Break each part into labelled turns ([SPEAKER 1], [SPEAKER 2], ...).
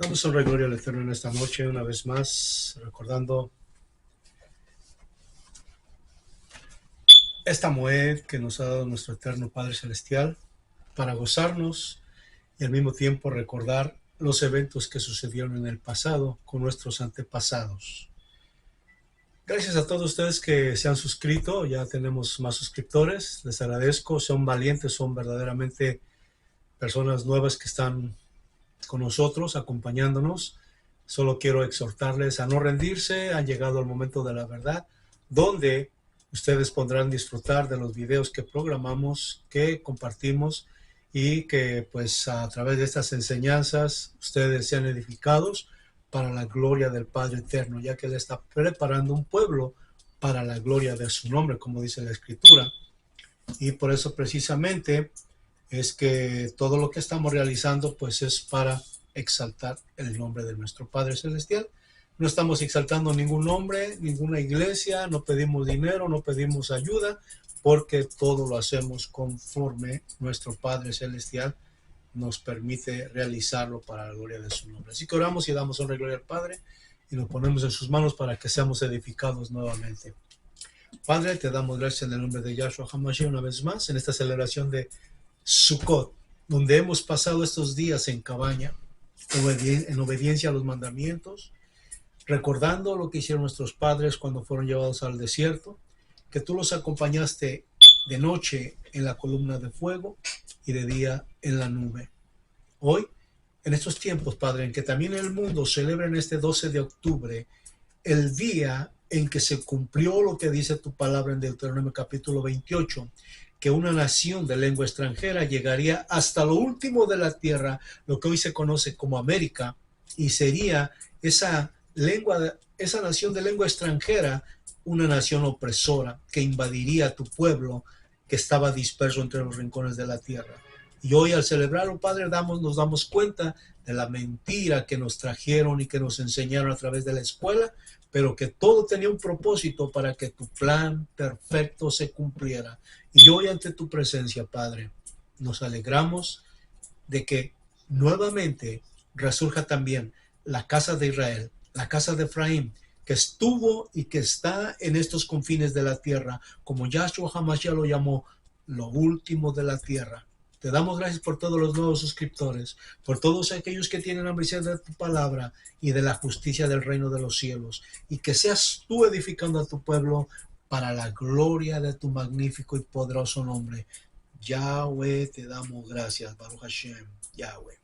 [SPEAKER 1] Damos honra y gloria al Eterno en esta noche, una vez más, recordando esta moed que nos ha dado nuestro Eterno Padre Celestial para gozarnos y al mismo tiempo recordar los eventos que sucedieron en el pasado con nuestros antepasados. Gracias a todos ustedes que se han suscrito, ya tenemos más suscriptores, les agradezco, son valientes, son verdaderamente personas nuevas que están con nosotros, acompañándonos. Solo quiero exhortarles a no rendirse, han llegado al momento de la verdad, donde ustedes podrán disfrutar de los videos que programamos, que compartimos y que pues a través de estas enseñanzas ustedes sean edificados para la gloria del Padre Eterno, ya que Él está preparando un pueblo para la gloria de su nombre, como dice la Escritura. Y por eso precisamente es que todo lo que estamos realizando pues es para exaltar el nombre de nuestro Padre Celestial. No estamos exaltando ningún nombre, ninguna iglesia, no pedimos dinero, no pedimos ayuda, porque todo lo hacemos conforme nuestro Padre Celestial nos permite realizarlo para la gloria de su nombre. Así que oramos y damos honra y gloria al Padre y nos ponemos en sus manos para que seamos edificados nuevamente. Padre, te damos gracias en el nombre de Yahshua HaMashiach una vez más en esta celebración de Sukkot, donde hemos pasado estos días en cabaña, en obediencia a los mandamientos, recordando lo que hicieron nuestros padres cuando fueron llevados al desierto, que tú los acompañaste de noche en la columna de fuego y de día en la nube. Hoy, en estos tiempos, Padre, en que también el mundo celebra en este 12 de octubre el día en que se cumplió lo que dice tu palabra en Deuteronomio capítulo 28, que una nación de lengua extranjera llegaría hasta lo último de la tierra, lo que hoy se conoce como América, y sería esa nación de lengua extranjera, una nación opresora que invadiría tu pueblo que estaba disperso entre los rincones de la tierra. Y hoy al celebrarlo, Padre, nos damos cuenta de la mentira que nos trajeron y que nos enseñaron a través de la escuela, pero que todo tenía un propósito para que tu plan perfecto se cumpliera. Y hoy ante tu presencia, Padre, nos alegramos de que nuevamente resurja también la casa de Israel, la casa de Efraín, que estuvo y que está en estos confines de la tierra, como Yahshua HaMashiach lo llamó, lo último de la tierra. Te damos gracias por todos los nuevos suscriptores, por todos aquellos que tienen hambre y sed de tu palabra y de la justicia del reino de los cielos, y que seas tú edificando a tu pueblo para la gloria de tu magnífico y poderoso nombre. Yahweh, te damos gracias, Baruch Hashem, Yahweh.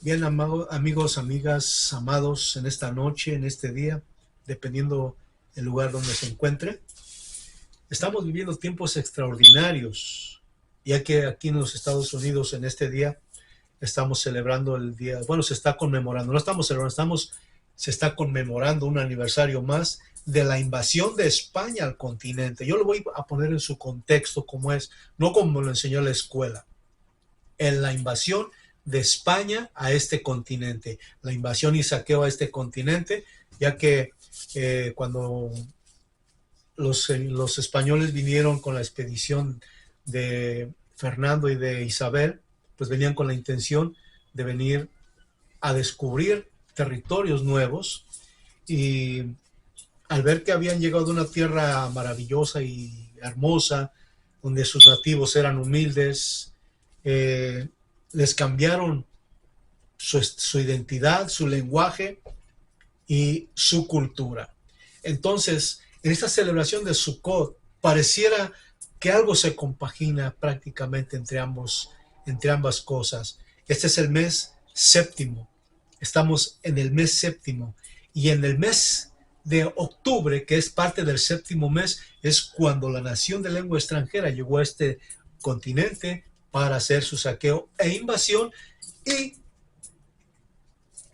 [SPEAKER 1] Bien, amigos, amigas, amados, en esta noche, en este día, dependiendo del lugar donde se encuentre, estamos viviendo tiempos extraordinarios, ya que aquí en los Estados Unidos en este día estamos celebrando el día, bueno, se está conmemorando, no estamos celebrando, se está conmemorando un aniversario más de la invasión de España al continente. Yo lo voy a poner en su contexto como es, no como lo enseñó la escuela, en la invasión de España a este continente, la invasión y saqueo a este continente, ya que cuando los españoles vinieron con la expedición de Fernando y de Isabel, pues venían con la intención de venir a descubrir territorios nuevos, y al ver que habían llegado a una tierra maravillosa y hermosa, donde sus nativos eran humildes, les cambiaron su identidad, su lenguaje y su cultura. Entonces, en esta celebración de Sukkot, pareciera que algo se compagina prácticamente entre ambas cosas. Este es el mes séptimo. Estamos en el mes séptimo. Y en el mes de octubre, que es parte del séptimo mes, es cuando la nación de lengua extranjera llegó a este continente para hacer su saqueo e invasión y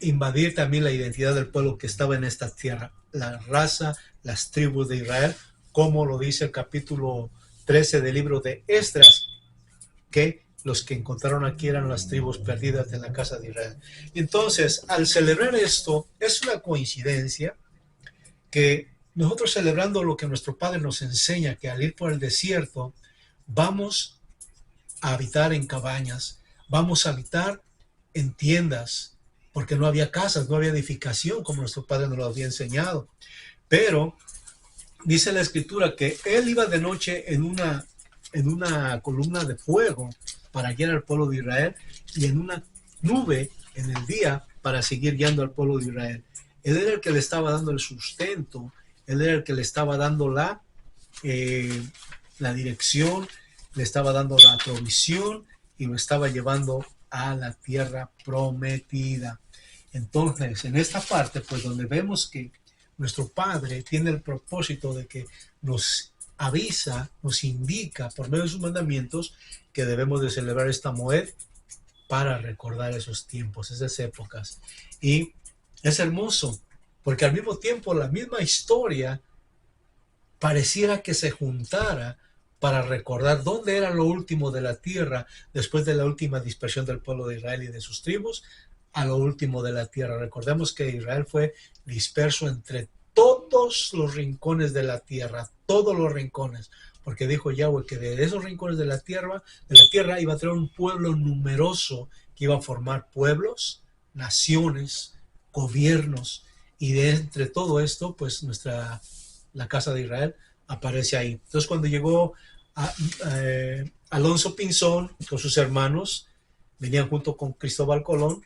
[SPEAKER 1] invadir también la identidad del pueblo que estaba en esta tierra, la raza, las tribus de Israel, como lo dice el capítulo 13 del libro de Esdras, que los que encontraron aquí eran las tribus perdidas de la casa de Israel. Entonces, al celebrar esto, es una coincidencia que nosotros, celebrando lo que nuestro Padre nos enseña, que al ir por el desierto, vamos a habitar en cabañas, vamos a habitar en tiendas, porque no había casas, no había edificación como nuestro padre nos lo había enseñado. Pero dice la escritura que él iba de noche en una columna de fuego para guiar al pueblo de Israel y en una nube en el día para seguir guiando al pueblo de Israel. Él era el que le estaba dando el sustento, él era el que le estaba dando la dirección, le estaba dando la provisión y lo estaba llevando a la tierra prometida. Entonces, en esta parte, pues donde vemos que nuestro Padre tiene el propósito de que nos avisa, nos indica por medio de sus mandamientos que debemos de celebrar esta Moed para recordar esos tiempos, esas épocas. Y es hermoso, porque al mismo tiempo la misma historia pareciera que se juntara para recordar dónde era lo último de la tierra después de la última dispersión del pueblo de Israel y de sus tribus a lo último de la tierra. Recordemos que Israel fue disperso entre todos los rincones de la tierra, todos los rincones, porque dijo Yahweh que de esos rincones de la tierra iba a traer un pueblo numeroso que iba a formar pueblos, naciones, gobiernos, y de entre todo esto, pues la casa de Israel aparece ahí. Entonces cuando llegó Alonso Pinzón con sus hermanos, venían junto con Cristóbal Colón,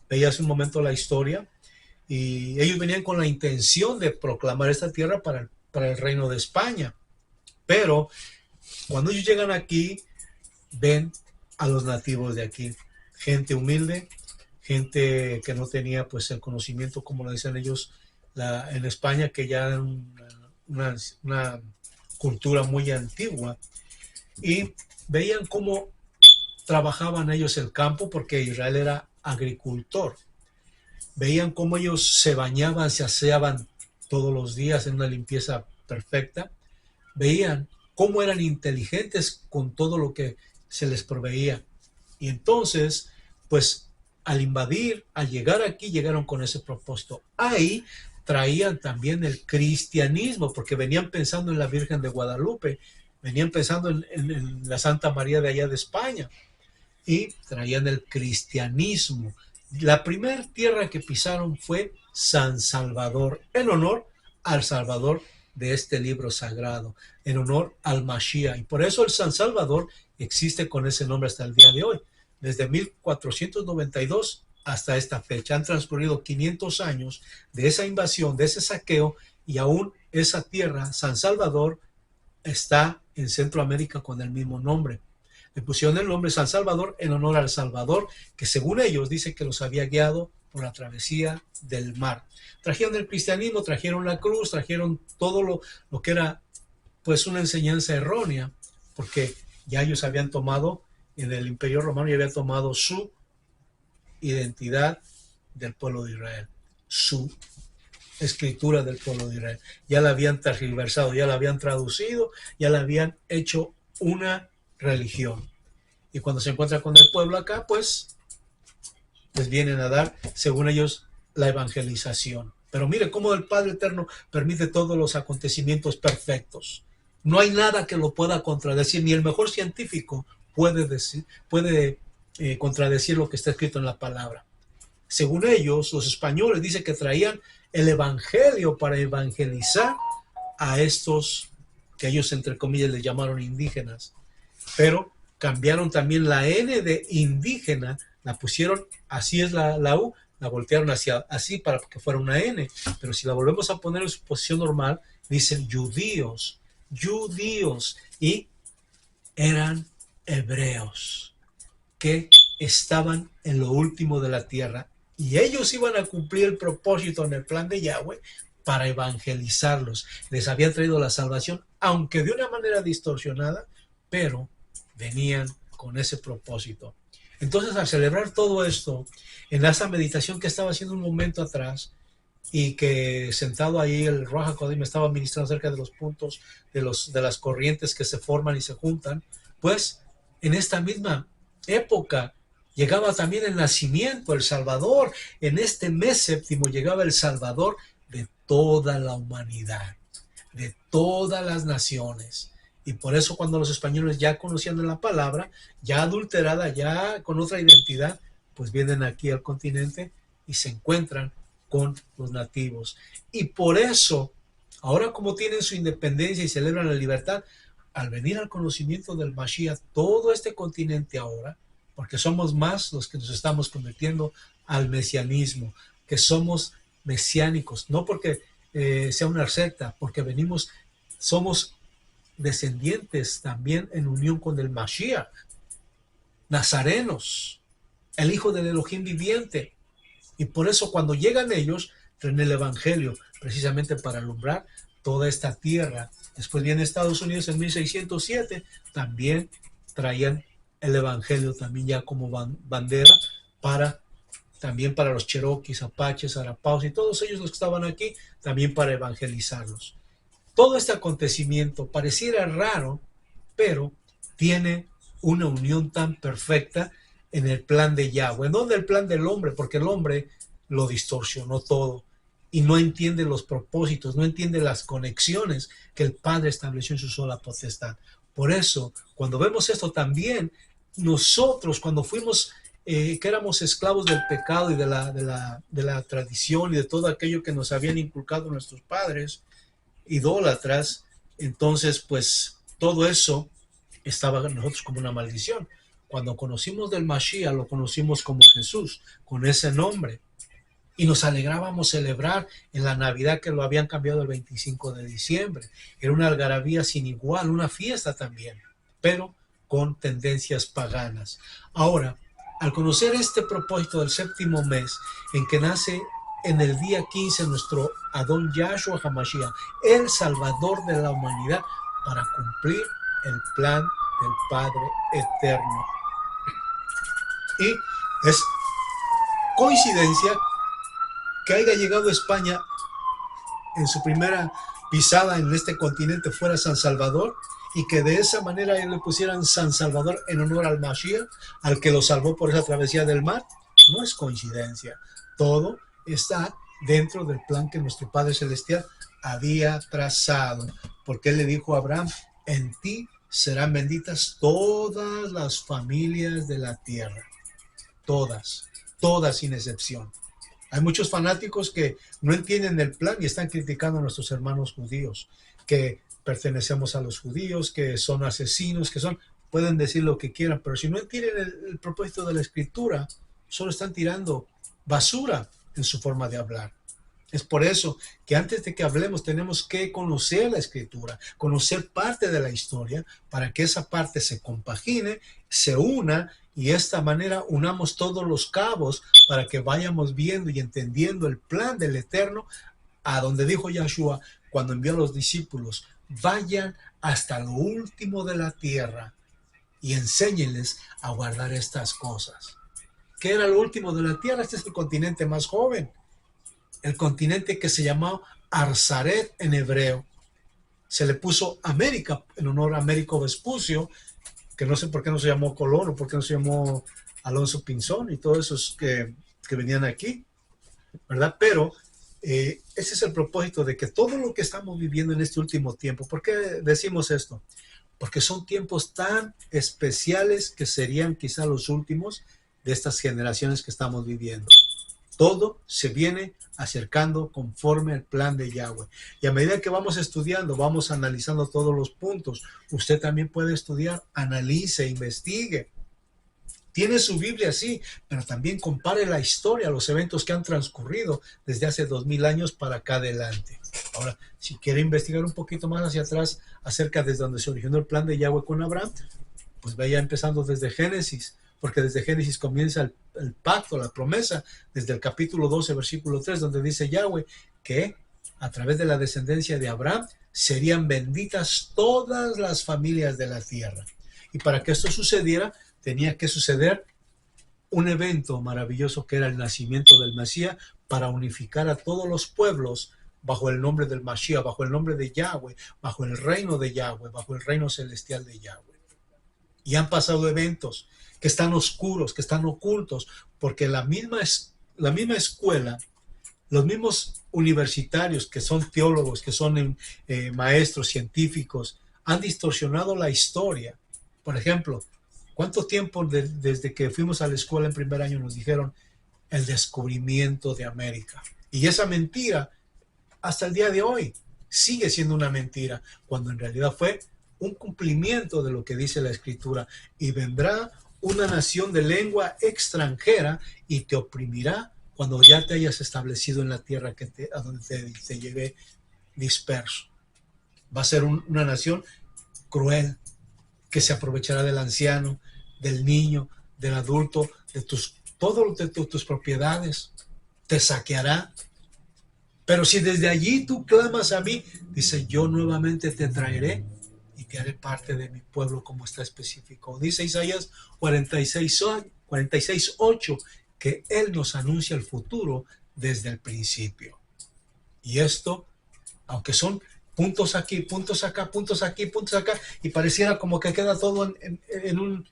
[SPEAKER 1] veía hace un momento la historia, y ellos venían con la intención de proclamar esta tierra para el reino de España. Pero cuando ellos llegan aquí, ven a los nativos de aquí, gente humilde, gente que no tenía pues el conocimiento, como lo dicen ellos, en España, que ya era una cultura muy antigua, y veían cómo trabajaban ellos el campo, porque Israel era agricultor. Veían cómo ellos se bañaban, se aseaban todos los días en una limpieza perfecta. Veían cómo eran inteligentes con todo lo que se les proveía. Y entonces, pues al invadir, al llegar aquí, llegaron con ese propósito. Ahí traían también el cristianismo, porque venían pensando en la Virgen de Guadalupe, venían pensando en la Santa María de allá de España, y traían el cristianismo. La primera tierra que pisaron fue San Salvador, en honor al Salvador de este libro sagrado, en honor al Mashiach. Y por eso el San Salvador existe con ese nombre hasta el día de hoy. Desde 1492 hasta esta fecha han transcurrido 500 años de esa invasión, de ese saqueo, y aún esa tierra, San Salvador, está en Centroamérica con el mismo nombre. Le pusieron el nombre San Salvador en honor al Salvador, que según ellos dice que los había guiado por la travesía del mar. Trajeron el cristianismo, trajeron la cruz, trajeron todo lo que era pues una enseñanza errónea, porque ya ellos habían tomado, en el Imperio Romano ya habían tomado su identidad del pueblo de Israel, su escritura del pueblo de Israel. Ya la habían tergiversado, ya la habían traducido, ya la habían hecho una religión. Y cuando se encuentra con el pueblo acá, pues vienen a dar, según ellos, la evangelización. Pero mire cómo el Padre Eterno permite todos los acontecimientos perfectos. No hay nada que lo pueda contradecir, ni el mejor científico puede contradecir lo que está escrito en la palabra. Según ellos, los españoles dicen que traían el evangelio para evangelizar a estos que ellos entre comillas les llamaron indígenas, pero cambiaron también la N de indígena, la pusieron, así es la U, la voltearon hacia así para que fuera una N, pero si la volvemos a poner en su posición normal, dicen judíos, y eran hebreos que estaban en lo último de la tierra, y ellos iban a cumplir el propósito en el plan de Yahweh para evangelizarlos. Les habían traído la salvación, aunque de una manera distorsionada, pero venían con ese propósito. Entonces, al celebrar todo esto, en esa meditación que estaba haciendo un momento atrás, y que sentado ahí el Ruach HaKodesh me estaba ministrando acerca de los puntos, de las corrientes que se forman y se juntan, pues en esta misma época llegaba también el nacimiento, el Salvador. En este mes séptimo llegaba el Salvador de toda la humanidad, de todas las naciones. Y por eso cuando los españoles ya conocían la palabra, ya adulterada, ya con otra identidad, pues vienen aquí al continente y se encuentran con los nativos. Y por eso, ahora como tienen su independencia y celebran la libertad, al venir al conocimiento del Mashiach, todo este continente ahora, porque somos más los que nos estamos convirtiendo al mesianismo, que somos mesiánicos, no porque sea una secta, porque somos descendientes también en unión con el Mashiach, nazarenos, el Hijo del Elohim viviente. Y por eso cuando llegan ellos, traen el Evangelio, precisamente para alumbrar toda esta tierra. Después viene Estados Unidos en 1607, también traían el Evangelio también ya como bandera también para los cherokees, apaches, arapaos y todos ellos los que estaban aquí, también para evangelizarlos. Todo este acontecimiento pareciera raro, pero tiene una unión tan perfecta en el plan de Yahweh, no del plan del hombre, porque el hombre lo distorsionó todo y no entiende los propósitos, no entiende las conexiones que el Padre estableció en su sola potestad. Por eso, cuando vemos esto también, nosotros cuando fuimos, que éramos esclavos del pecado y de la tradición y de todo aquello que nos habían inculcado nuestros padres, idólatras, entonces pues todo eso estaba en nosotros como una maldición. Cuando conocimos del Mashiach, lo conocimos como Jesús, con ese nombre. Y nos alegrábamos celebrar en la Navidad, que lo habían cambiado el 25 de diciembre. Era una algarabía sin igual, una fiesta también, pero con tendencias paganas. Ahora, al conocer este propósito del séptimo mes, en que nace en el día 15 nuestro Adón Yahshua HaMashiach, el Salvador de la humanidad, para cumplir el plan del Padre Eterno. Y es coincidencia que haya llegado a España en su primera pisada en este continente fuera San Salvador, y que de esa manera le pusieran San Salvador en honor al Mashiach, al que lo salvó por esa travesía del mar. No es coincidencia, todo está dentro del plan que nuestro Padre Celestial había trazado, porque Él le dijo a Abraham: en ti serán benditas todas las familias de la tierra, todas sin excepción. Hay muchos fanáticos que no entienden el plan y están criticando a nuestros hermanos judíos, que pertenecemos a los judíos, que son asesinos, pueden decir lo que quieran, pero si no entienden el propósito de la escritura, solo están tirando basura en su forma de hablar. Es por eso que antes de que hablemos tenemos que conocer la escritura, conocer parte de la historia, para que esa parte se compagine, se una, y de esta manera unamos todos los cabos para que vayamos viendo y entendiendo el plan del Eterno, a donde dijo Yahshua cuando envió a los discípulos: vayan hasta lo último de la tierra y enséñenles a guardar estas cosas. ¿Qué era lo último de la tierra? Este es el continente más joven, el continente que se llamó Arzaret en hebreo. Se le puso América en honor a Américo Vespucio, que no sé por qué no se llamó Colón o por qué no se llamó Alonso Pinzón y todos esos que venían aquí, ¿verdad? Pero ese es el propósito de que todo lo que estamos viviendo en este último tiempo. ¿Por qué decimos esto? Porque son tiempos tan especiales que serían quizá los últimos de estas generaciones que estamos viviendo. Todo se viene acercando conforme al plan de Yahweh. Y a medida que vamos estudiando, vamos analizando todos los puntos. Usted también puede estudiar, analice, investigue. Tiene su Biblia, sí, pero también compare la historia, los eventos que han transcurrido desde hace 2000 años para acá adelante. Ahora, si quiere investigar un poquito más hacia atrás acerca de donde se originó el plan de Yahweh con Abraham, pues vaya empezando desde Génesis, porque desde Génesis comienza el pacto, la promesa, desde el capítulo 12, versículo 3, donde dice Yahweh que a través de la descendencia de Abraham serían benditas todas las familias de la tierra. Y para que esto sucediera, tenía que suceder un evento maravilloso que era el nacimiento del Mesías, para unificar a todos los pueblos bajo el nombre del Mashiach, bajo el nombre de Yahweh, bajo el reino de Yahweh, bajo el reino celestial de Yahweh. Y han pasado eventos que están oscuros, que están ocultos, porque la misma escuela, los mismos universitarios que son teólogos, que son maestros científicos, han distorsionado la historia. Por ejemplo, ¿cuánto tiempo desde que fuimos a la escuela en primer año nos dijeron el descubrimiento de América. Y esa mentira, hasta el día de hoy, sigue siendo una mentira, cuando en realidad fue un cumplimiento de lo que dice la Escritura. Y vendrá una nación de lengua extranjera y te oprimirá cuando ya te hayas establecido en la tierra a donde te llevé disperso. Va a ser una nación cruel, que se aprovechará del anciano, del niño, del adulto, de tus propiedades, te saqueará. Pero si desde allí tú clamas a mí, dice, yo nuevamente te traeré y te haré parte de mi pueblo, como está específico. Dice Isaías 46:8, que Él nos anuncia el futuro desde el principio. Y esto, aunque son puntos aquí, puntos acá, puntos aquí, puntos acá, y pareciera como que queda todo en un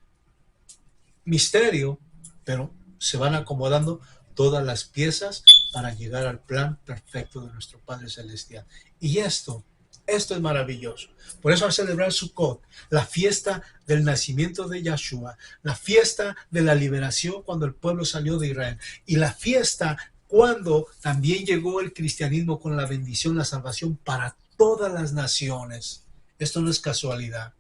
[SPEAKER 1] misterio, pero se van acomodando todas las piezas para llegar al plan perfecto de nuestro Padre Celestial. Y esto es maravilloso. Por eso al celebrar Sukkot, la fiesta del nacimiento de Yahshua, la fiesta de la liberación cuando el pueblo salió de Israel, y la fiesta cuando también llegó el cristianismo con la bendición, la salvación para todas las naciones. Esto no es casualidad,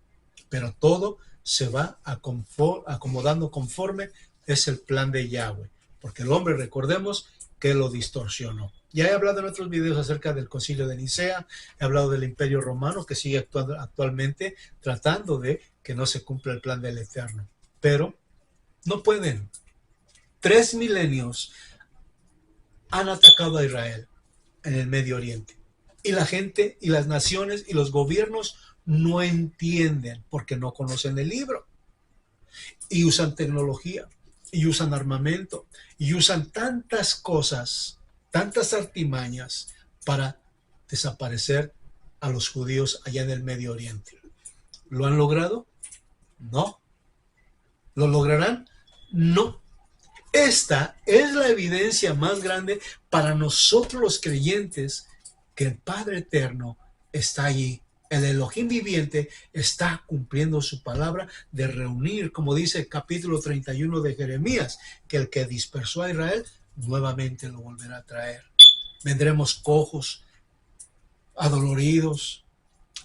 [SPEAKER 1] pero todo se va acomodando conforme es el plan de Yahweh, porque el hombre, recordemos, que lo distorsionó. Ya he hablado en otros videos acerca del Concilio de Nicea, he hablado del Imperio Romano que sigue actuando actualmente tratando de que no se cumpla el plan del Eterno, pero no pueden. 3 milenios han atacado a Israel en el Medio Oriente, y la gente y las naciones y los gobiernos no entienden porque no conocen el libro, y usan tecnología, y usan armamento, y usan tantas cosas, tantas artimañas para desaparecer a los judíos allá en el Medio Oriente. ¿Lo han logrado? No. ¿Lo lograrán? No. Esta es la evidencia más grande para nosotros los creyentes que el Padre Eterno está allí. El Elohim viviente está cumpliendo su palabra de reunir, como dice el capítulo 31 de Jeremías, que el que dispersó a Israel nuevamente lo volverá a traer. Vendremos cojos, adoloridos,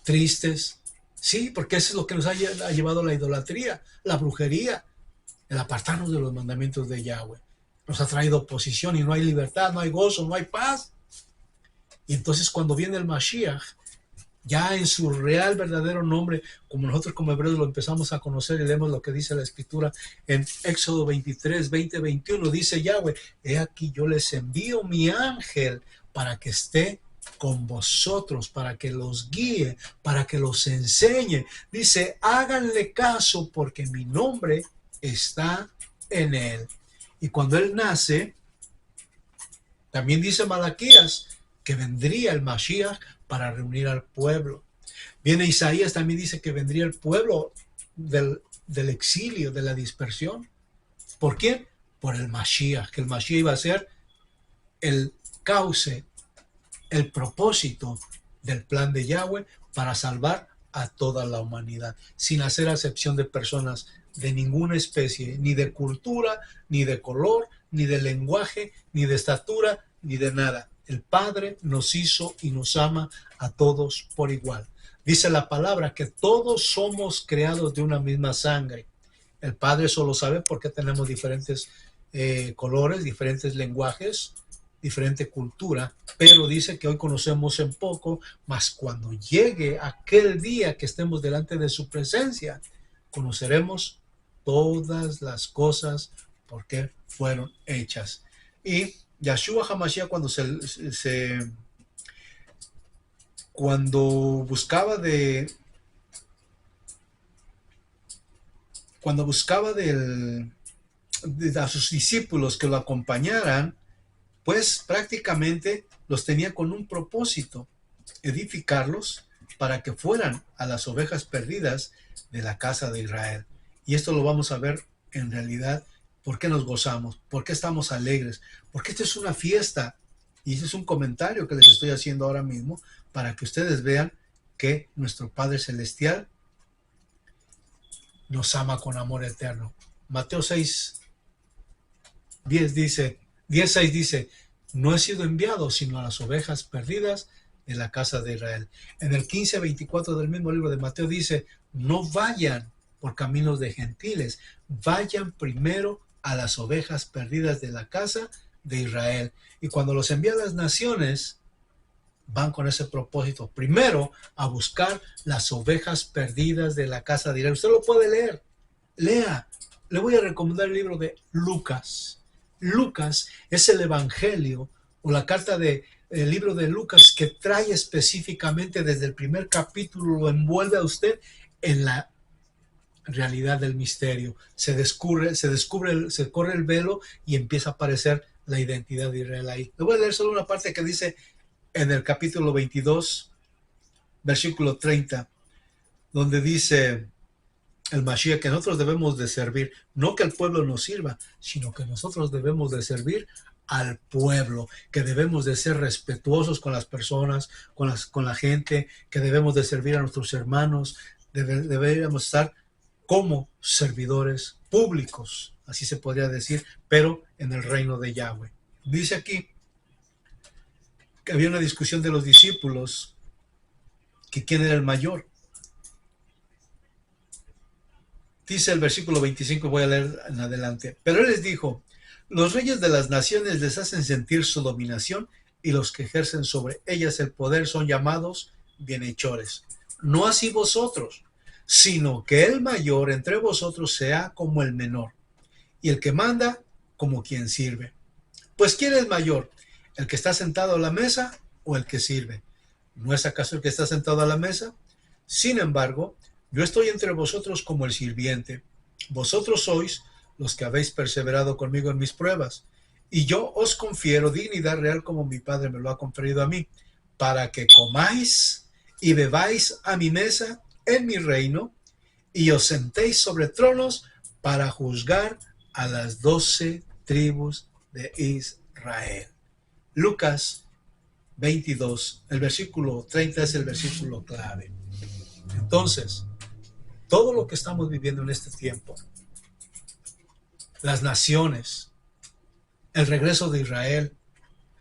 [SPEAKER 1] tristes. Sí, porque eso es lo que nos ha llevado la idolatría, la brujería, el apartarnos de los mandamientos de Yahweh. Nos ha traído oposición y no hay libertad, no hay gozo, no hay paz. Y entonces cuando viene el Mashiach, ya en su real, verdadero nombre, como nosotros como hebreos lo empezamos a conocer y leemos lo que dice la Escritura en Éxodo 23, 20, 21, dice Yahweh, he aquí yo les envío mi ángel para que esté con vosotros, para que los guíe, para que los enseñe. Dice, háganle caso porque mi nombre está en él. Y cuando él nace, también dice Malaquías que vendría el Mashiach para reunir al pueblo. Viene Isaías, también dice que vendría el pueblo del exilio, de la dispersión. ¿Por quién? Por el Mashiach, que el Mashiach iba a ser el cauce, el propósito del plan de Yahweh para salvar a toda la humanidad, sin hacer acepción de personas de ninguna especie, ni de cultura, ni de color, ni de lenguaje, ni de estatura, ni de nada. El Padre nos hizo y nos ama a todos por igual. Dice la palabra que todos somos creados de una misma sangre. El Padre solo sabe por qué tenemos diferentes colores, diferentes lenguajes, diferente cultura, pero dice que hoy conocemos en poco, mas cuando llegue aquel día que estemos delante de su presencia, conoceremos todas las cosas porque fueron hechas. Y Yahshua HaMashiach cuando buscaba a sus discípulos que lo acompañaran, pues prácticamente los tenía con un propósito, edificarlos para que fueran a las ovejas perdidas de la casa de Israel. Y esto lo vamos a ver en realidad, por qué nos gozamos, por qué estamos alegres, porque esta es una fiesta. Y ese es un comentario que les estoy haciendo ahora mismo para que ustedes vean que nuestro Padre Celestial nos ama con amor eterno. Mateo 6:10 dice, 10:6 dice, no he sido enviado sino a las ovejas perdidas de la casa de Israel. En el 15:24 del mismo libro de Mateo dice, no vayan por caminos de gentiles, vayan primero a las ovejas perdidas de la casa de Israel. Y cuando los envía a las naciones, van con ese propósito, primero a buscar las ovejas perdidas de la casa de Israel. Usted lo puede leer, lea. Le voy a recomendar el libro de Lucas. Lucas es el evangelio o la carta del libro de Lucas que trae específicamente desde el primer capítulo, lo envuelve a usted en la realidad del misterio. Se corre el velo y empieza a aparecer la identidad de Israel ahí. Le voy a leer solo una parte que dice en el capítulo 22, versículo 30, donde dice el Mashiach que nosotros debemos de servir, no que el pueblo nos sirva, sino que nosotros debemos de servir al pueblo, que debemos de ser respetuosos con las personas, con la gente, que debemos de servir a nuestros hermanos, deberíamos estar como servidores públicos, así se podría decir, pero en el reino de Yahweh. Dice aquí que había una discusión de los discípulos, que quién era el mayor. Dice el versículo 25, voy a leer en adelante. Pero él les dijo, los reyes de las naciones les hacen sentir su dominación y los que ejercen sobre ellas el poder son llamados bienhechores. No así vosotros, sino que el mayor entre vosotros sea como el menor, y el que manda como quien sirve. Pues ¿quién es mayor? ¿El que está sentado a la mesa o el que sirve? ¿No es acaso el que está sentado a la mesa? Sin embargo, yo estoy entre vosotros como el sirviente. Vosotros sois los que habéis perseverado conmigo en mis pruebas, y yo os confiero dignidad real como mi Padre me lo ha conferido a mí, para que comáis y bebáis a mi mesa en mi reino, y os sentéis sobre tronos para juzgar a las 12 tribus de Israel. Lucas 22, el versículo 30 es el versículo clave. Entonces, todo lo que estamos viviendo en este tiempo, las naciones, el regreso de Israel,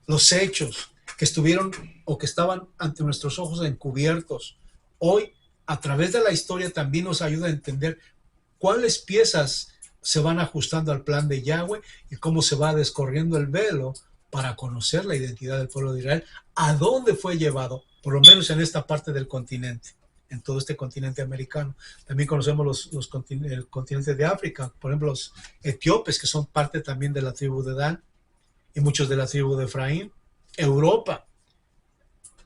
[SPEAKER 1] los hechos que estuvieron o que estaban ante nuestros ojos encubiertos, hoy a través de la historia también nos ayuda a entender cuáles piezas se van ajustando al plan de Yahweh y cómo se va descorriendo el velo para conocer la identidad del pueblo de Israel, a dónde fue llevado, por lo menos en esta parte del continente, en todo este continente americano. También conocemos el continente de África, por ejemplo, los etíopes, que son parte también de la tribu de Dan, y muchos de la tribu de Efraín, Europa.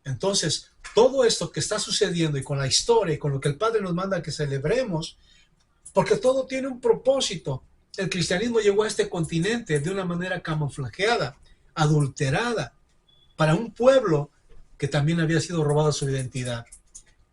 [SPEAKER 1] Entonces, todo esto que está sucediendo y con la historia y con lo que el Padre nos manda que celebremos, porque todo tiene un propósito. El cristianismo llegó a este continente de una manera camuflajeada, adulterada, para un pueblo que también había sido robada su identidad.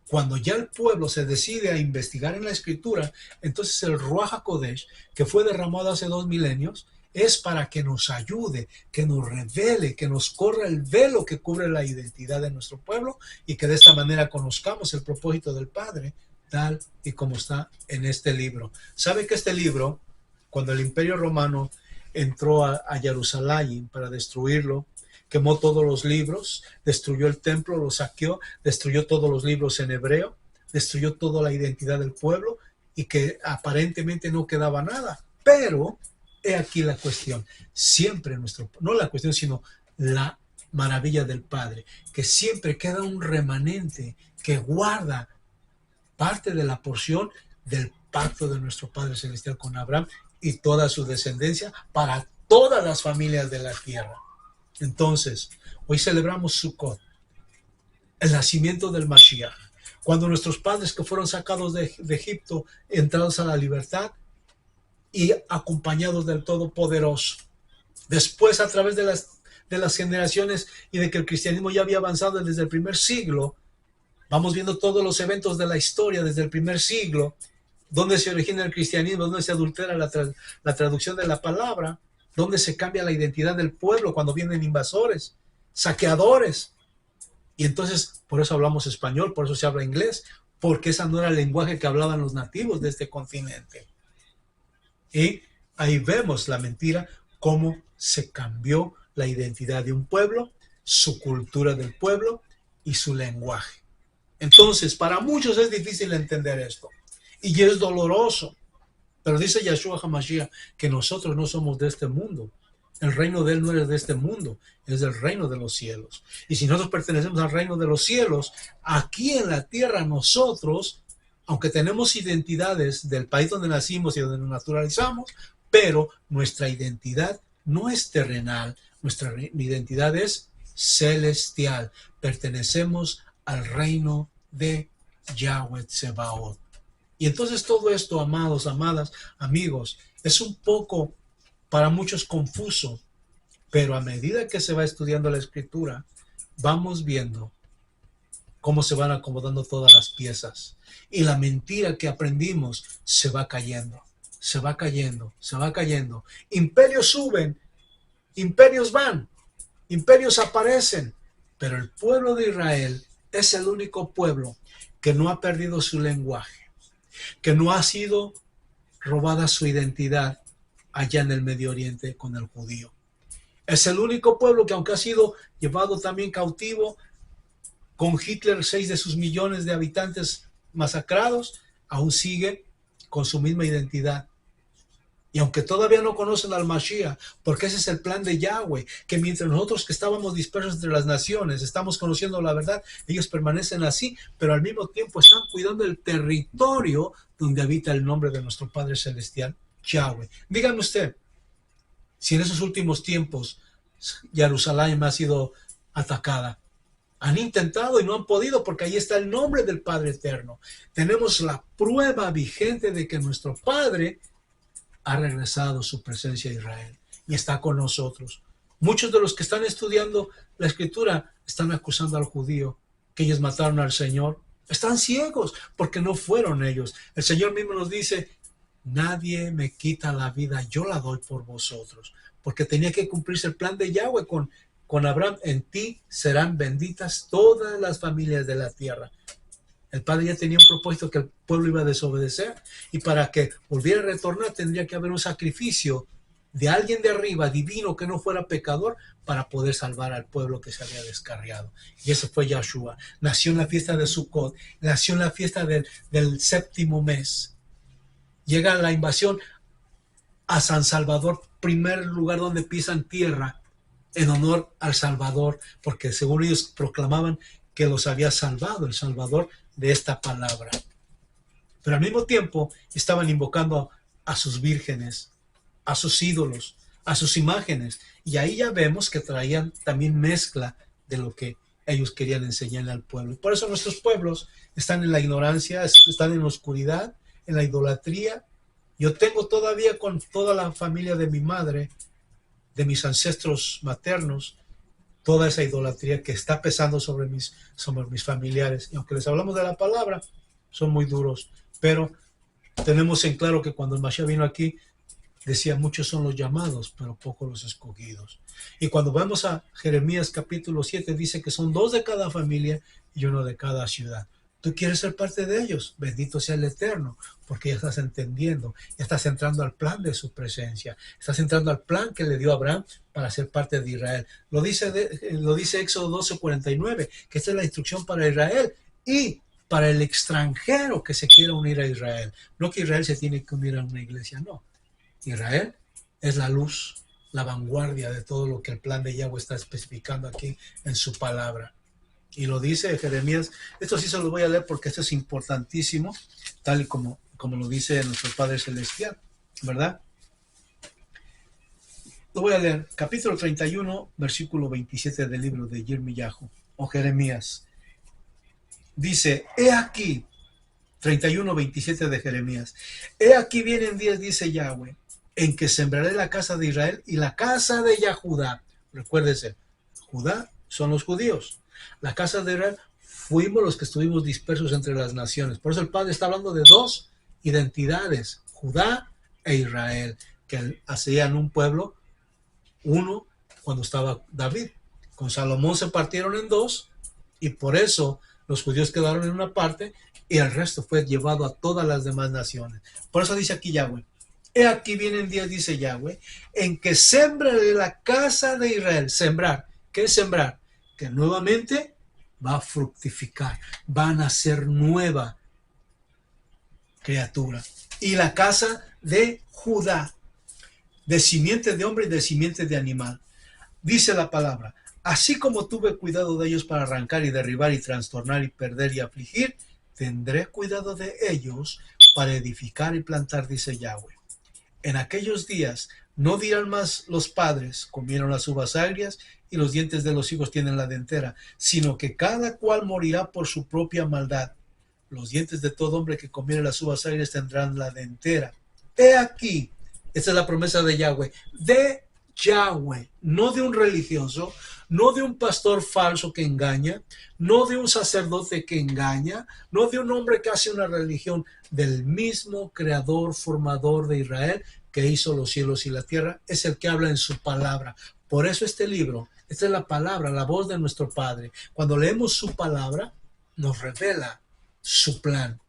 [SPEAKER 1] Cuando ya el pueblo se decide a investigar en la Escritura, entonces el Ruach HaKodesh, que fue derramado hace 2 milenios, es para que nos ayude, que nos revele, que nos corra el velo que cubre la identidad de nuestro pueblo y que de esta manera conozcamos el propósito del Padre, tal y como está en este libro. ¿Sabe que este libro, cuando el Imperio Romano entró a Jerusalén para destruirlo, quemó todos los libros, destruyó el templo, lo saqueó, destruyó todos los libros en hebreo, destruyó toda la identidad del pueblo y que aparentemente no quedaba nada? Pero he aquí la cuestión, siempre no la cuestión, sino la maravilla del Padre, que siempre queda un remanente que guarda parte de la porción del pacto de nuestro Padre Celestial con Abraham y toda su descendencia para todas las familias de la tierra. Entonces, hoy celebramos Sukkot, el nacimiento del Mashiach, cuando nuestros padres que fueron sacados de Egipto, entrados a la libertad y acompañados del Todopoderoso. Después, a través de las generaciones y de que el cristianismo ya había avanzado desde el primer siglo, vamos viendo todos los eventos de la historia desde el primer siglo, donde se origina el cristianismo, donde se adultera la traducción de la palabra, donde se cambia la identidad del pueblo cuando vienen invasores, saqueadores. Y entonces, por eso hablamos español, por eso se habla inglés, porque ese no era el lenguaje que hablaban los nativos de este continente. Y ahí vemos la mentira, cómo se cambió la identidad de un pueblo, su cultura del pueblo y su lenguaje. Entonces, para muchos es difícil entender esto y es doloroso. Pero dice Yahshua HaMashiach que nosotros no somos de este mundo. El reino de él no es de este mundo, es del reino de los cielos. Y si nosotros pertenecemos al reino de los cielos, aquí en la tierra nosotros, aunque tenemos identidades del país donde nacimos y donde nos naturalizamos, pero nuestra identidad no es terrenal, nuestra identidad es celestial. Pertenecemos al reino de Yahweh Tsebaot. Y entonces todo esto, amados, amadas, amigos, es un poco para muchos confuso, pero a medida que se va estudiando la escritura, vamos viendo cómo se van acomodando todas las piezas. Y la mentira que aprendimos se va cayendo, se va cayendo, se va cayendo. Imperios suben, imperios van, imperios aparecen, pero el pueblo de Israel es el único pueblo que no ha perdido su lenguaje, que no ha sido robada su identidad allá en el Medio Oriente con el judío. Es el único pueblo que, aunque ha sido llevado también cautivo, con Hitler 6 de sus millones de habitantes masacrados, aún sigue con su misma identidad. Y aunque todavía no conocen al Mashiach, porque ese es el plan de Yahweh, que mientras nosotros que estábamos dispersos entre las naciones, estamos conociendo la verdad, ellos permanecen así, pero al mismo tiempo están cuidando el territorio donde habita el nombre de nuestro Padre Celestial, Yahweh. Dígame usted, si en esos últimos tiempos Jerusalén ha sido atacada, han intentado y no han podido porque ahí está el nombre del Padre Eterno. Tenemos la prueba vigente de que nuestro Padre ha regresado su presencia a Israel y está con nosotros. Muchos de los que están estudiando la Escritura están acusando al judío que ellos mataron al Señor. Están ciegos porque no fueron ellos. El Señor mismo nos dice: nadie me quita la vida, yo la doy por vosotros. Porque tenía que cumplirse el plan de Yahweh con Abraham. En ti serán benditas todas las familias de la tierra. El Padre ya tenía un propósito que el pueblo iba a desobedecer, y para que volviera a retornar tendría que haber un sacrificio de alguien de arriba, divino, que no fuera pecador, para poder salvar al pueblo que se había descarriado. Y ese fue Yahshua. Nació en la fiesta de Sukkot, nació en la fiesta del séptimo mes. Llega la invasión a San Salvador, primer lugar donde pisan tierra, en honor al Salvador, porque según ellos proclamaban que los había salvado el Salvador de esta palabra. Pero al mismo tiempo estaban invocando a sus vírgenes, a sus ídolos, a sus imágenes, y ahí ya vemos que traían también mezcla de lo que ellos querían enseñarle al pueblo. Y por eso nuestros pueblos están en la ignorancia, están en la oscuridad, en la idolatría. Yo tengo todavía con toda la familia de mi madre, de mis ancestros maternos, toda esa idolatría que está pesando sobre mis familiares. Y aunque les hablamos de la palabra, son muy duros. Pero tenemos en claro que cuando el Mashiach vino aquí, decía: muchos son los llamados, pero pocos los escogidos. Y cuando vamos a Jeremías capítulo 7, dice que son 2 de cada familia y 1 de cada ciudad. Tú quieres ser parte de ellos, bendito sea el Eterno, porque ya estás entendiendo, ya estás entrando al plan de su presencia, estás entrando al plan que le dio a Abraham para ser parte de Israel. Lo dice Éxodo 12:49, que esta es la instrucción para Israel y para el extranjero que se quiera unir a Israel. No que Israel se tiene que unir a una iglesia, no. Israel es la luz, la vanguardia de todo lo que el plan de Yahweh está especificando aquí en su palabra. Y lo dice Jeremías. Esto sí se lo voy a leer porque esto es importantísimo, tal y como lo dice nuestro Padre Celestial, ¿verdad? Lo voy a leer. Capítulo 31, versículo 27 del libro de Yirmiyahu, o Jeremías. Dice: he aquí, 31:27 de Jeremías, he aquí vienen días, dice Yahweh, en que sembraré la casa de Israel y la casa de Yahudá. Recuérdese, Judá son los judíos. La casa de Israel fuimos los que estuvimos dispersos entre las naciones. Por eso el Padre está hablando de 2 identidades, Judá e Israel, que hacían un pueblo, uno cuando estaba David. Con Salomón se partieron en 2 y por eso los judíos quedaron en una parte y el resto fue llevado a todas las demás naciones. Por eso dice aquí Yahweh: He aquí vienen días, dice Yahweh, en que sembraré la casa de Israel. Sembrar. ¿Qué es sembrar? Que nuevamente va a fructificar, va a nacer nueva criatura. Y la casa de Judá, de simiente de hombre y de simiente de animal. Dice la palabra, así como tuve cuidado de ellos para arrancar y derribar y trastornar y perder y afligir, tendré cuidado de ellos para edificar y plantar, dice Yahweh. En aquellos días no dirán más los padres, comieron las uvas agrias y los dientes de los hijos tienen la dentera, sino que cada cual morirá por su propia maldad. Los dientes de todo hombre que comiere las uvas agrias tendrán la dentera. He aquí, esta es la promesa de Yahweh, no de un religioso, no de un pastor falso que engaña, no de un sacerdote que engaña, no de un hombre que hace una religión, del mismo creador, formador de Israel, que hizo los cielos y la tierra, es el que habla en su palabra. Por eso este libro, esta es la palabra, la voz de nuestro Padre. Cuando leemos su palabra, nos revela su plan.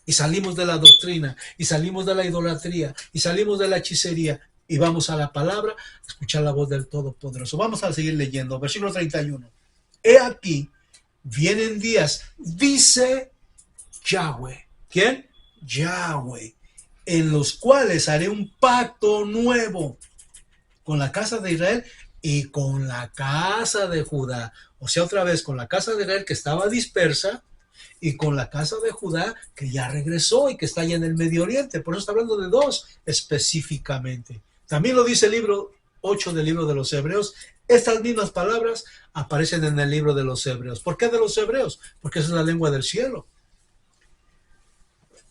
[SPEAKER 1] Y salimos de la doctrina, y salimos de la idolatría, y salimos de la hechicería, y vamos a la palabra, a escuchar la voz del Todopoderoso. Vamos a seguir leyendo, versículo 31. He aquí, vienen días, dice Yahweh. ¿Quién? Yahweh. En los cuales haré un pacto nuevo con la casa de Israel y con la casa de Judá. O sea, otra vez, con la casa de Israel que estaba dispersa, y con la casa de Judá que ya regresó y que está allá en el Medio Oriente. Por eso está hablando de dos específicamente. También lo dice el libro 8 del libro de los Hebreos. Estas mismas palabras aparecen en el libro de los Hebreos. ¿Por qué de los Hebreos? Porque esa es la lengua del cielo.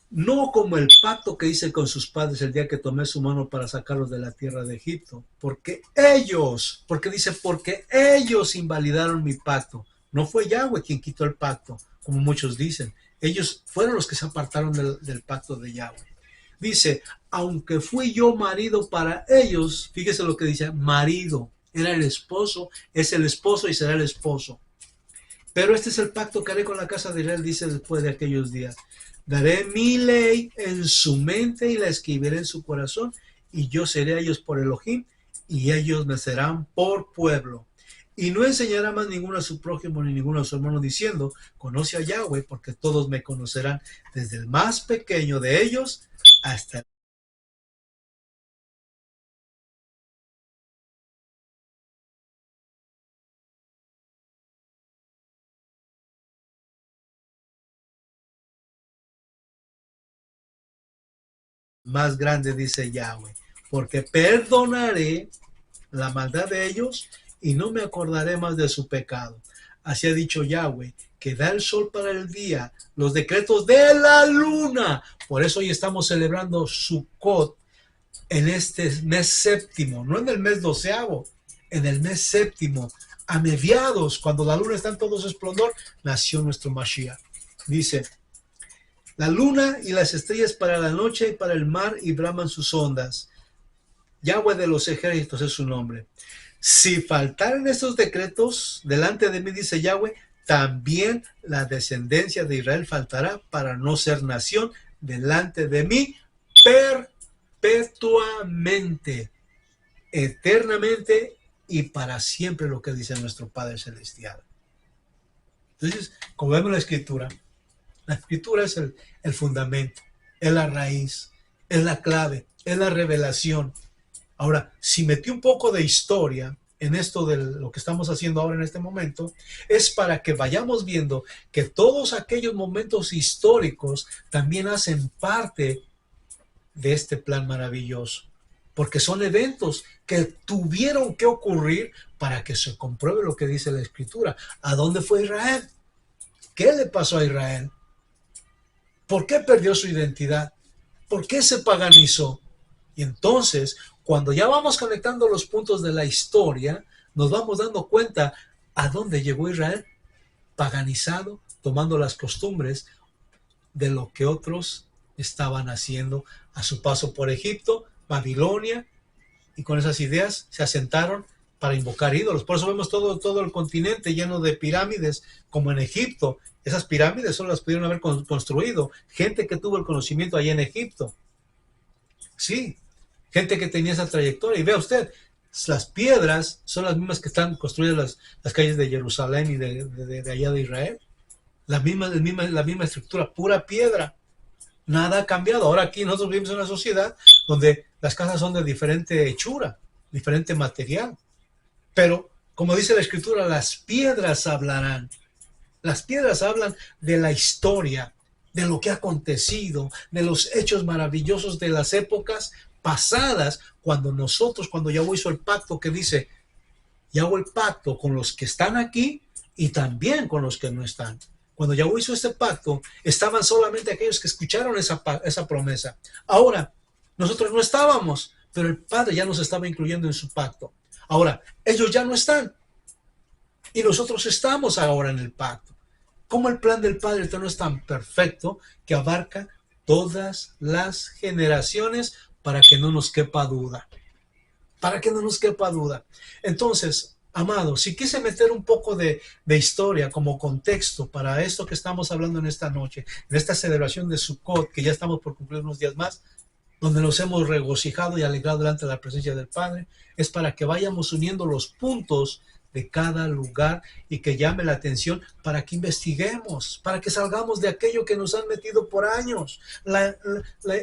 [SPEAKER 1] No como el pacto que hice con sus padres el día que tomé su mano para sacarlos de la tierra de Egipto. Porque ellos invalidaron mi pacto. No fue Yahweh quien quitó el pacto, como muchos dicen. Ellos fueron los que se apartaron del pacto de Yahweh. Dice, aunque fui yo marido para ellos, fíjese lo que dice, marido, era el esposo, es el esposo y será el esposo. Pero este es el pacto que haré con la casa de Israel, dice después de aquellos días. Daré mi ley en su mente y la escribiré en su corazón, y yo seré a ellos por Elohim, y ellos me serán por pueblo. Y no enseñará más ninguno a su prójimo ni ninguno a su hermano, diciendo, conoce a Yahweh, porque todos me conocerán, desde el más pequeño de ellos hasta el más grande, dice Yahweh, porque perdonaré la maldad de ellos y no me acordaré más de su pecado. Así ha dicho Yahweh, que da el sol para el día, los decretos de la luna. Por eso hoy estamos celebrando Sukkot en este mes séptimo, no en el mes doceavo, en el mes séptimo, a mediados, cuando la luna está en todo su esplendor, nació nuestro Mashiach. Dice, la luna y las estrellas para la noche y para el mar y braman sus ondas. Yahweh de los ejércitos es su nombre. Si faltaran estos decretos delante de mí, dice Yahweh, también la descendencia de Israel faltará para no ser nación delante de mí perpetuamente, eternamente y para siempre, lo que dice nuestro Padre Celestial. Entonces, como vemos la escritura es el fundamento, es la raíz, es la clave, es la revelación. Ahora, si metí un poco de historia en esto de lo que estamos haciendo ahora en este momento, es para que vayamos viendo que todos aquellos momentos históricos también hacen parte de este plan maravilloso, porque son eventos que tuvieron que ocurrir para que se compruebe lo que dice la Escritura. ¿A dónde fue Israel? ¿Qué le pasó a Israel? ¿Por qué perdió su identidad? ¿Por qué se paganizó? Y entonces, cuando ya vamos conectando los puntos de la historia, nos vamos dando cuenta a dónde llegó Israel, paganizado, tomando las costumbres de lo que otros estaban haciendo a su paso por Egipto, Babilonia, y con esas ideas se asentaron para invocar ídolos. Por eso vemos todo el continente lleno de pirámides, como en Egipto. Esas pirámides solo las pudieron haber construido gente que tuvo el conocimiento allá en Egipto. Sí, gente que tenía esa trayectoria. Y vea usted, las piedras son las mismas que están construidas las calles de Jerusalén y de allá de Israel. La misma estructura, pura piedra. Nada ha cambiado. Ahora aquí nosotros vivimos en una sociedad donde las casas son de diferente hechura, diferente material. Pero, como dice la escritura, las piedras hablarán. Las piedras hablan de la historia, de lo que ha acontecido, de los hechos maravillosos de las épocas pasadas, cuando Yahweh hizo el pacto que dice, y hago el pacto con los que están aquí y también con los que no están. Cuando Yahweh hizo este pacto, estaban solamente aquellos que escucharon esa promesa. Ahora, nosotros no estábamos, pero el Padre ya nos estaba incluyendo en su pacto. Ahora, ellos ya no están y nosotros estamos ahora en el pacto. Como el plan del Padre Eterno es tan perfecto que abarca todas las generaciones para que no nos quepa duda. Para que no nos quepa duda. Entonces, amados, si quise meter un poco de historia como contexto para esto que estamos hablando en esta noche, en esta celebración de Sukkot, que ya estamos por cumplir unos días más, donde nos hemos regocijado y alegrado delante de la presencia del Padre, es para que vayamos uniendo los puntos de cada lugar y que llame la atención para que investiguemos, para que salgamos de aquello que nos han metido por años.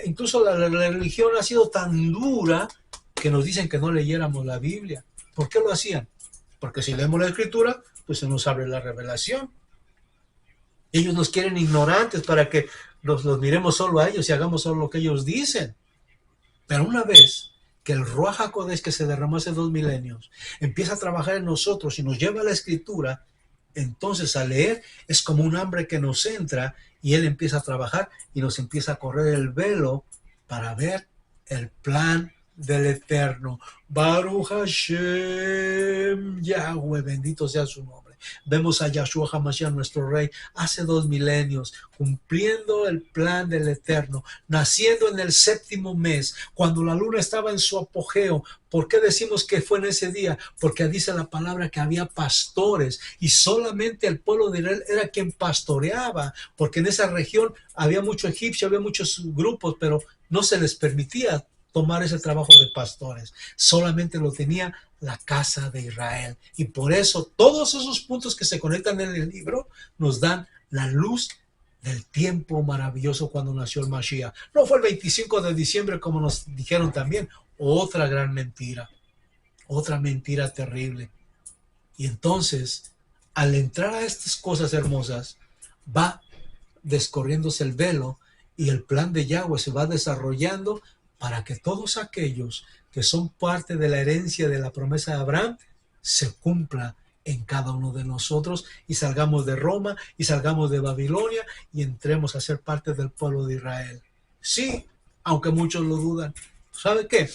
[SPEAKER 1] Incluso la religión ha sido tan dura que nos dicen que no leyéramos la Biblia. ¿Por qué lo hacían? Porque si leemos la Escritura, pues se nos abre la revelación. Ellos nos quieren ignorantes para que los miremos solo a ellos y hagamos solo lo que ellos dicen. Pero una vez que el Ruach HaKodesh que se derramó hace 2 milenios empieza a trabajar en nosotros y nos lleva a la Escritura, entonces al leer es como un hambre que nos entra y Él empieza a trabajar y nos empieza a correr el velo para ver el plan del Eterno. Baruch Hashem, Yahweh, bendito sea su nombre. Vemos a Yahshua HaMashiach, nuestro Rey, hace 2 milenios, cumpliendo el plan del Eterno, naciendo en el 7º mes, cuando la luna estaba en su apogeo. ¿Por qué decimos que fue en ese día? Porque dice la palabra que había pastores y solamente el pueblo de Israel era quien pastoreaba, porque en esa región había mucho egipcio, había muchos grupos, pero no se les permitía tomar ese trabajo de pastores. Solamente lo tenía la casa de Israel. Y por eso todos esos puntos que se conectan en el libro nos dan la luz del tiempo maravilloso cuando nació el Mashiach. No fue el 25 de diciembre como nos dijeron también. Otra gran mentira. Otra mentira terrible. Y entonces, al entrar a estas cosas hermosas, va descorriéndose el velo y el plan de Yahweh se va desarrollando para que todos aquellos que son parte de la herencia de la promesa de Abraham se cumpla en cada uno de nosotros y salgamos de Roma y salgamos de Babilonia y entremos a ser parte del pueblo de Israel. Sí, aunque muchos lo dudan. ¿Sabe qué?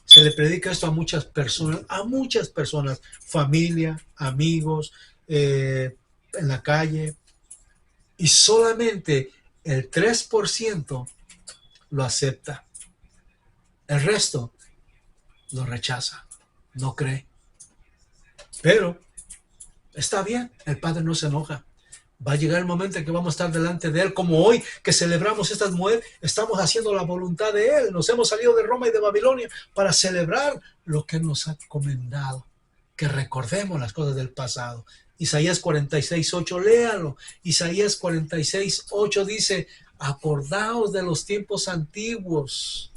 [SPEAKER 1] Se le predica esto a muchas personas, familia, amigos, en la calle, y solamente el 3% lo acepta. El resto lo rechaza, no cree. Pero está bien, el Padre no se enoja. Va a llegar el momento en que vamos a estar delante de Él, como hoy que celebramos estas mujeres, estamos haciendo la voluntad de Él. Nos hemos salido de Roma y de Babilonia para celebrar lo que nos ha encomendado. Que recordemos las cosas del pasado. Isaías 46:8, léalo. Isaías 46:8 dice, acordaos de los tiempos antiguos,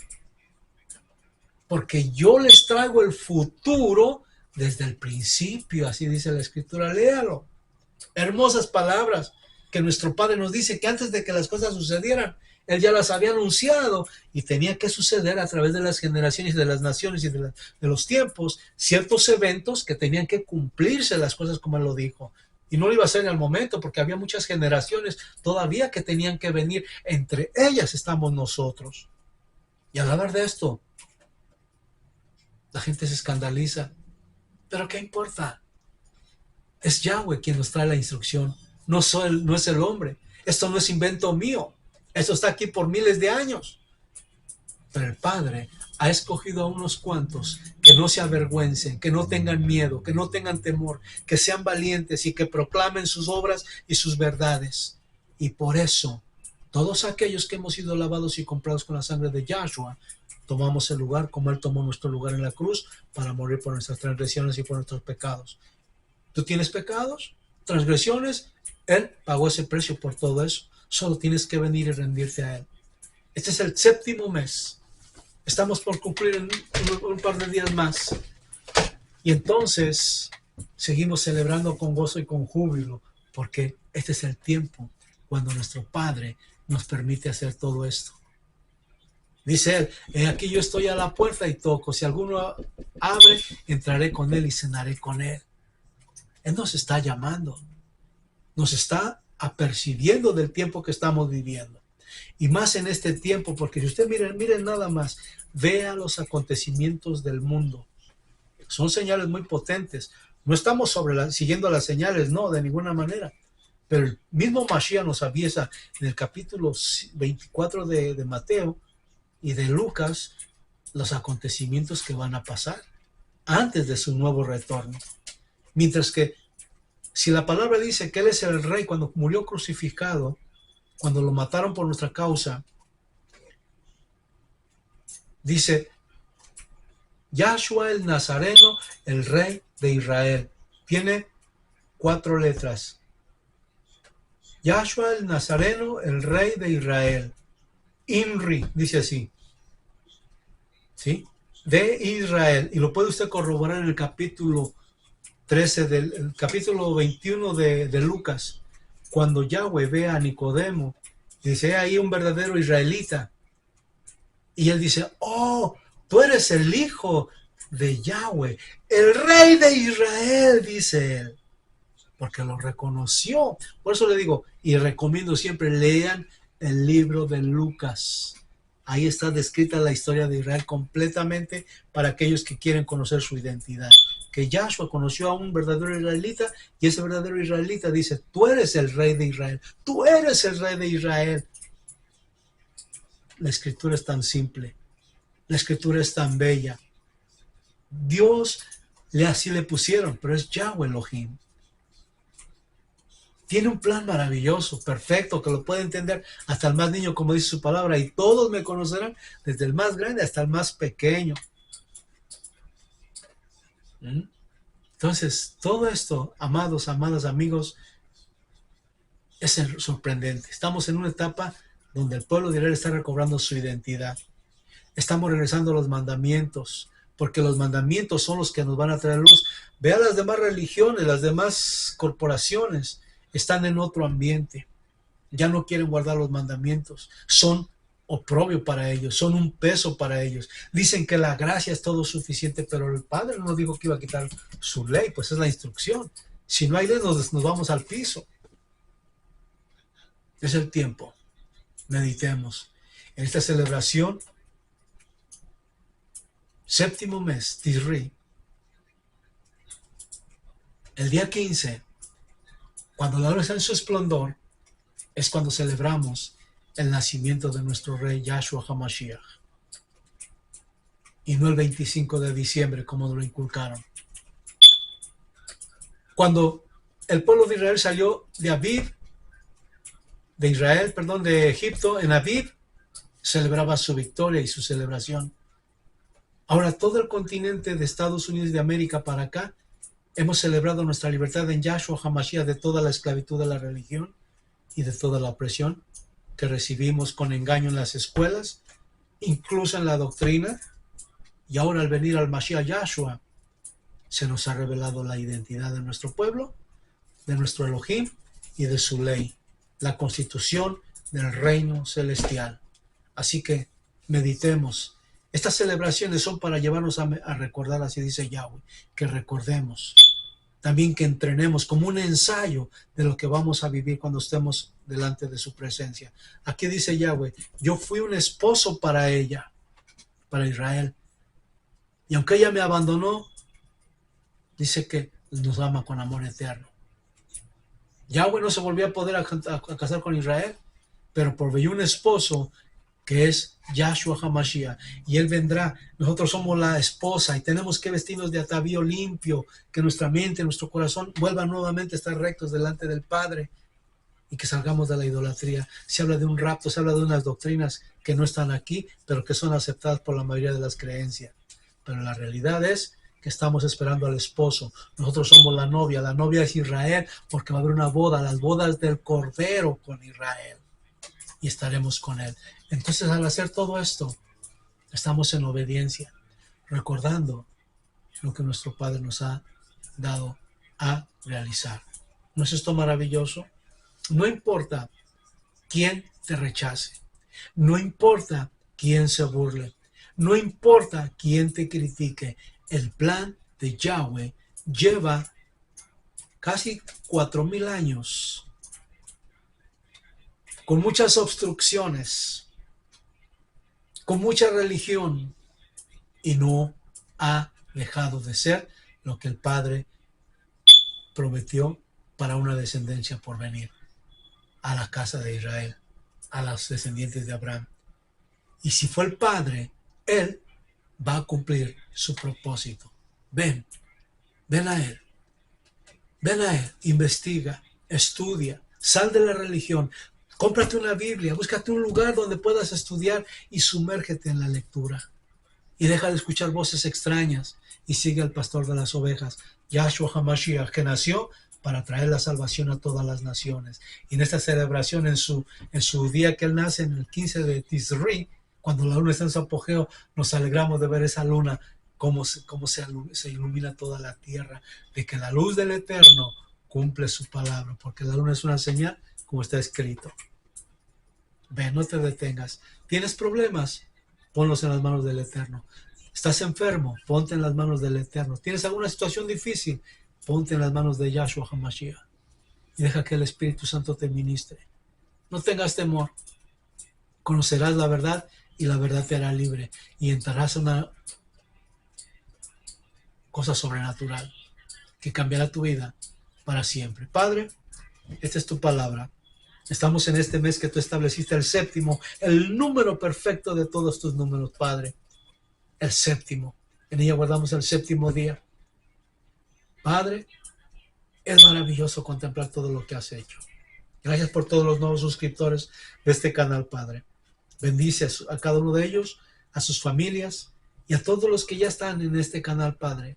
[SPEAKER 1] porque yo les traigo el futuro desde el principio, así dice la Escritura, léalo. Hermosas palabras que nuestro Padre nos dice que antes de que las cosas sucedieran, Él ya las había anunciado y tenía que suceder a través de las generaciones, de las naciones y de los tiempos, ciertos eventos que tenían que cumplirse las cosas como Él lo dijo. Y no lo iba a hacer en el momento porque había muchas generaciones todavía que tenían que venir. Entre ellas estamos nosotros. Y al hablar de esto, la gente se escandaliza. ¿Pero qué importa? Es Yahweh quien nos trae la instrucción. No es el hombre. Esto no es invento mío. Esto está aquí por miles de años. Pero el Padre ha escogido a unos cuantos que no se avergüencen, que no tengan miedo, que no tengan temor, que sean valientes y que proclamen sus obras y sus verdades. Y por eso Todos aquellos que hemos sido lavados y comprados con la sangre de Yahshua, tomamos el lugar como Él tomó nuestro lugar en la cruz para morir por nuestras transgresiones y por nuestros pecados. ¿Tú tienes pecados? ¿Transgresiones? Él pagó ese precio por todo eso. Solo tienes que venir y rendirte a Él. Este es el 7º mes. Estamos por cumplir en un par de días más. Y entonces seguimos celebrando con gozo y con júbilo, porque este es el tiempo cuando nuestro Padre nos permite hacer todo esto. Dice Él, aquí yo estoy a la puerta y toco. Si alguno abre, entraré con Él y cenaré con Él. Él nos está llamando. Nos está apercibiendo del tiempo que estamos viviendo. Y más en este tiempo, porque si usted mire nada más, vea los acontecimientos del mundo. Son señales muy potentes. No estamos siguiendo las señales, no, de ninguna manera. Pero el mismo Mashiach nos avisa en el capítulo 24 de Mateo y de Lucas los acontecimientos que van a pasar antes de su nuevo retorno. Mientras que si la palabra dice que Él es el Rey cuando murió crucificado, cuando lo mataron por nuestra causa, dice Yahshua el Nazareno, el Rey de Israel. Tiene 4 letras. Yahshua el Nazareno, el Rey de Israel. Inri, dice así. ¿Sí? De Israel. Y lo puede usted corroborar en el capítulo 13, el capítulo 21 de Lucas. Cuando Yahweh ve a Nicodemo, dice ahí un verdadero israelita. Y él dice, oh, tú eres el hijo de Yahweh, el Rey de Israel, dice él. Porque lo reconoció. Por eso le digo, y recomiendo siempre, lean el libro de Lucas. Ahí está descrita la historia de Israel completamente para aquellos que quieren conocer su identidad. Que Yahshua conoció a un verdadero israelita y ese verdadero israelita dice, tú eres el Rey de Israel, tú eres el Rey de Israel. La escritura es tan simple, la escritura es tan bella. Dios así le pusieron, pero es Yahweh Elohim. Tiene un plan maravilloso, perfecto, que lo puede entender hasta el más niño, como dice su palabra, y todos me conocerán, desde el más grande hasta el más pequeño. Entonces, todo esto, amados, amadas, amigos, es sorprendente. Estamos en una etapa donde el pueblo de Israel está recobrando su identidad. Estamos regresando a los mandamientos, porque los mandamientos son los que nos van a traer luz. Vea las demás religiones, las demás corporaciones, están en otro ambiente. Ya no quieren guardar los mandamientos. Son oprobio para ellos, son un peso para ellos. Dicen que la gracia es todo suficiente, pero el Padre no dijo que iba a quitar su ley, pues es la instrucción. Si no hay ley, nos vamos al piso. Es el tiempo. Meditemos. En esta celebración, 7º mes, Tisri, el día 15, cuando la luna está en su esplendor, es cuando celebramos el nacimiento de nuestro Rey Yahshua HaMashiach. Y no el 25 de diciembre, como nos lo inculcaron. Cuando el pueblo de Israel salió de Egipto, en Aviv, celebraba su victoria y su celebración. Ahora todo el continente de Estados Unidos de América para acá, hemos celebrado nuestra libertad en Yahshua HaMashiach de toda la esclavitud de la religión y de toda la opresión que recibimos con engaño en las escuelas, incluso en la doctrina. Y ahora al venir al Mashiach Yahshua, se nos ha revelado la identidad de nuestro pueblo, de nuestro Elohim y de su ley, la constitución del reino celestial. Así que meditemos. Estas celebraciones son para llevarnos a recordar, así dice Yahweh, que recordemos. También que entrenemos como un ensayo de lo que vamos a vivir cuando estemos delante de su presencia. Aquí dice Yahweh, yo fui un esposo para ella, para Israel. Y aunque ella me abandonó, dice que nos ama con amor eterno. Yahweh no se volvió a poder a casar con Israel, pero proveyó un esposo que es Yahshua HaMashiach, y Él vendrá. Nosotros somos la esposa y tenemos que vestirnos de atavío limpio, que nuestra mente, nuestro corazón vuelvan nuevamente a estar rectos delante del Padre. y que salgamos de la idolatría. Se habla de un rapto, se habla de unas doctrinas que no están aquí, pero que son aceptadas por la mayoría de las creencias. Pero la realidad es que estamos esperando al esposo. Nosotros somos la novia es Israel, porque va a haber una boda, las bodas del Cordero con Israel, y estaremos con él. Entonces, al hacer todo esto, estamos en obediencia, recordando lo que nuestro Padre nos ha dado a realizar. ¿No es esto maravilloso? No importa quién te rechace, no importa quién se burle, no importa quién te critique, el plan de Yahweh lleva casi 4,000 años, con muchas obstrucciones, con mucha religión, y no ha dejado de ser lo que el Padre prometió para una descendencia por venir, a la casa de Israel, a los descendientes de Abraham. Y si fue el Padre, Él va a cumplir su propósito. Ven a Él, investiga, estudia, sal de la religión, cómprate una Biblia, búscate un lugar donde puedas estudiar y sumérgete en la lectura. Y deja de escuchar voces extrañas y sigue al pastor de las ovejas, Yahshua HaMashiach, que nació para traer la salvación a todas las naciones. Y en esta celebración, en su día que él nace, en el 15 de Tisri, cuando la luna está en su apogeo, nos alegramos de ver esa luna, cómo se ilumina toda la tierra, de que la luz del Eterno cumple su palabra, porque la luna es una señal, como está escrito. Ven, no te detengas. ¿Tienes problemas? Ponlos en las manos del Eterno. ¿Estás enfermo? Ponte en las manos del Eterno. ¿Tienes alguna situación difícil? Ponte en las manos de Yahshua HaMashiach y deja que el Espíritu Santo te ministre. No tengas temor. Conocerás la verdad y la verdad te hará libre y entrarás a una cosa sobrenatural que cambiará tu vida para siempre. Padre, esta es tu palabra. Estamos en este mes que tú estableciste, el séptimo, el número perfecto de todos tus números, Padre. El séptimo. En ella guardamos el séptimo día. Padre, es maravilloso contemplar todo lo que has hecho. Gracias por todos los nuevos suscriptores de este canal, Padre. Bendice a cada uno de ellos, a sus familias y a todos los que ya están en este canal, Padre.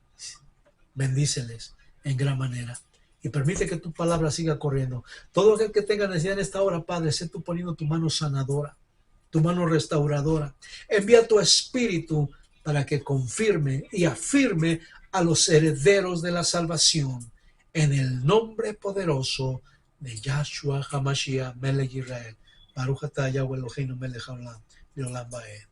[SPEAKER 1] Bendíceles en gran manera. Y permite que tu palabra siga corriendo. Todo aquel que tenga necesidad en esta hora, Padre, sé tú poniendo tu mano sanadora, tu mano restauradora. Envía tu espíritu para que confirme y afirme a los herederos de la salvación. En el nombre poderoso de Yahshua HaMashiach, Melech Israel. Baruch atah Yahweh Eloheinu Melech haolam leolam vaed.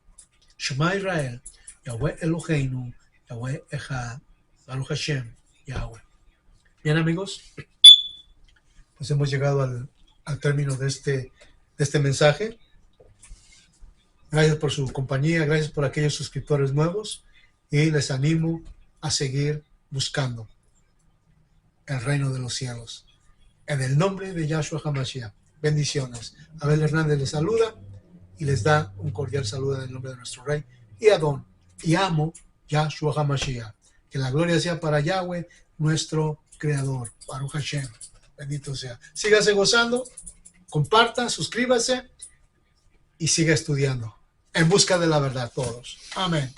[SPEAKER 1] Shema Israel, Yahweh Eloheinu, Yahweh Echad, Baruch Hashem, Yahweh. Bien, amigos, pues hemos llegado al término de este mensaje. Gracias por su compañía, gracias por aquellos suscriptores nuevos y les animo a seguir buscando el reino de los cielos. En el nombre de Yahshua HaMashiach, bendiciones. Abel Hernández les saluda y les da un cordial saludo en el nombre de nuestro Rey y Adón y amo Yahshua HaMashiach. Que la gloria sea para Yahweh, nuestro Creador. Baruch Hashem. Bendito sea. Sígase gozando, comparta, suscríbase y siga estudiando en busca de la verdad todos. Amén.